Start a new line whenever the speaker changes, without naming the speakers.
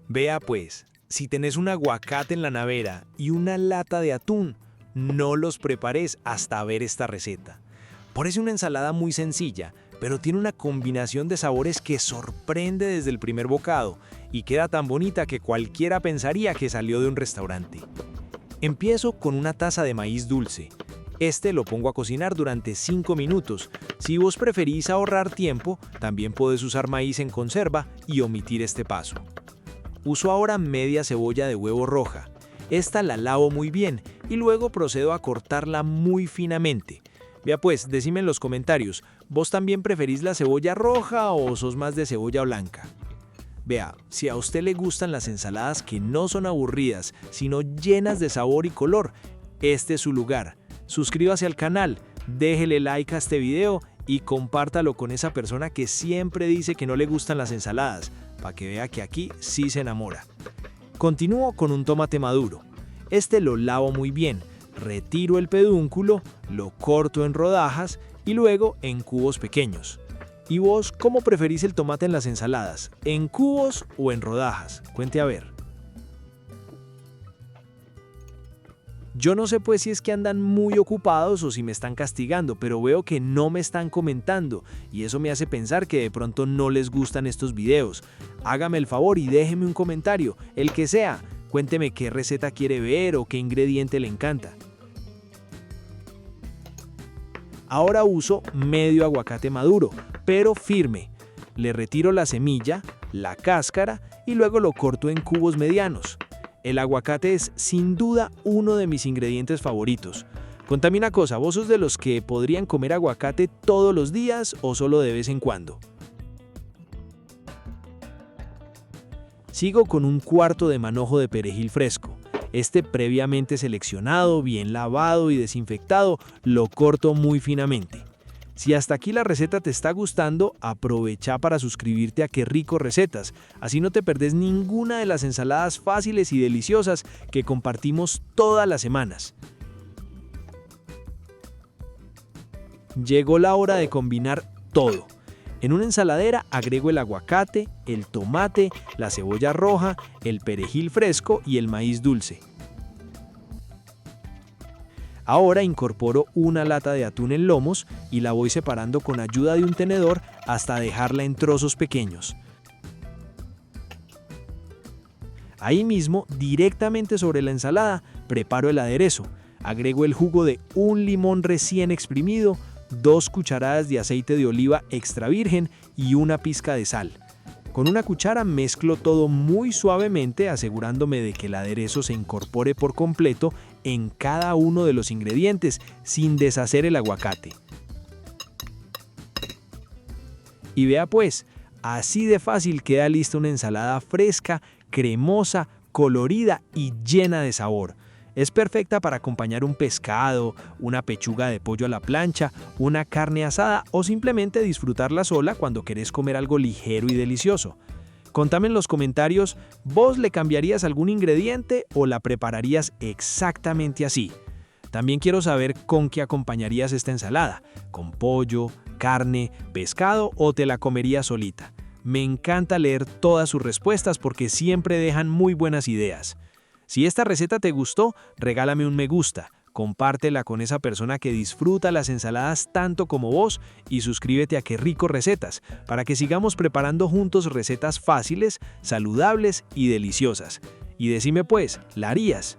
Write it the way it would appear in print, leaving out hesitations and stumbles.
Vea pues, si tenés un aguacate en la nevera y una lata de atún, no los prepares hasta ver esta receta. Parece una ensalada muy sencilla, pero tiene una combinación de sabores que sorprende desde el primer bocado y queda tan bonita que cualquiera pensaría que salió de un restaurante. Empiezo con una taza de maíz dulce. Este lo pongo a cocinar durante 5 minutos. Si vos preferís ahorrar tiempo, también podés usar maíz en conserva y omitir este paso. Uso ahora media cebolla de huevo roja. Esta la lavo muy bien y luego procedo a cortarla muy finamente. Vea pues, decime en los comentarios, ¿vos también preferís la cebolla roja o sos más de cebolla blanca? Vea, si a usted le gustan las ensaladas que no son aburridas, sino llenas de sabor y color, este es su lugar. Suscríbase al canal, déjele like a este video y compártalo con esa persona que siempre dice que no le gustan las ensaladas, para que vea que aquí sí se enamora. Continúo con un tomate maduro. Este lo lavo muy bien, retiro el pedúnculo, lo corto en rodajas y luego en cubos pequeños. ¿Y vos cómo preferís el tomate en las ensaladas? ¿En cubos o en rodajas? Cuente a ver. Yo no sé pues si es que andan muy ocupados o si me están castigando, pero veo que no me están comentando y eso me hace pensar que de pronto no les gustan estos videos. Hágame el favor y déjeme un comentario, el que sea. Cuénteme qué receta quiere ver o qué ingrediente le encanta. Ahora uso medio aguacate maduro, pero firme. Le retiro la semilla, la cáscara y luego lo corto en cubos medianos. El aguacate es sin duda uno de mis ingredientes favoritos. Contame una cosa, ¿vos sos de los que podrían comer aguacate todos los días o solo de vez en cuando? Sigo con un cuarto de manojo de perejil fresco. Este previamente seleccionado, bien lavado y desinfectado, lo corto muy finamente. Si hasta aquí la receta te está gustando, aprovecha para suscribirte a Qué Rico Recetas, así no te perdés ninguna de las ensaladas fáciles y deliciosas que compartimos todas las semanas. Llegó la hora de combinar todo. En una ensaladera agrego el aguacate, el tomate, la cebolla roja, el perejil fresco y el maíz dulce. Ahora incorporo una lata de atún en lomos y la voy separando con ayuda de un tenedor hasta dejarla en trozos pequeños. Ahí mismo, directamente sobre la ensalada, preparo el aderezo. Agrego el jugo de un limón recién exprimido, 2 cucharadas de aceite de oliva extra virgen y una pizca de sal. Con una cuchara mezclo todo muy suavemente, asegurándome de que el aderezo se incorpore por completo en cada uno de los ingredientes, sin deshacer el aguacate. Y vea pues, así de fácil queda lista una ensalada fresca, cremosa, colorida y llena de sabor. Es perfecta para acompañar un pescado, una pechuga de pollo a la plancha, una carne asada o simplemente disfrutarla sola cuando querés comer algo ligero y delicioso. Contame en los comentarios, ¿vos le cambiarías algún ingrediente o la prepararías exactamente así? También quiero saber con qué acompañarías esta ensalada, ¿con pollo, carne, pescado o te la comerías solita? Me encanta leer todas sus respuestas porque siempre dejan muy buenas ideas. Si esta receta te gustó, regálame un me gusta, compártela con esa persona que disfruta las ensaladas tanto como vos y suscríbete a Qué Rico Recetas para que sigamos preparando juntos recetas fáciles, saludables y deliciosas. Y decime pues, ¿la harías?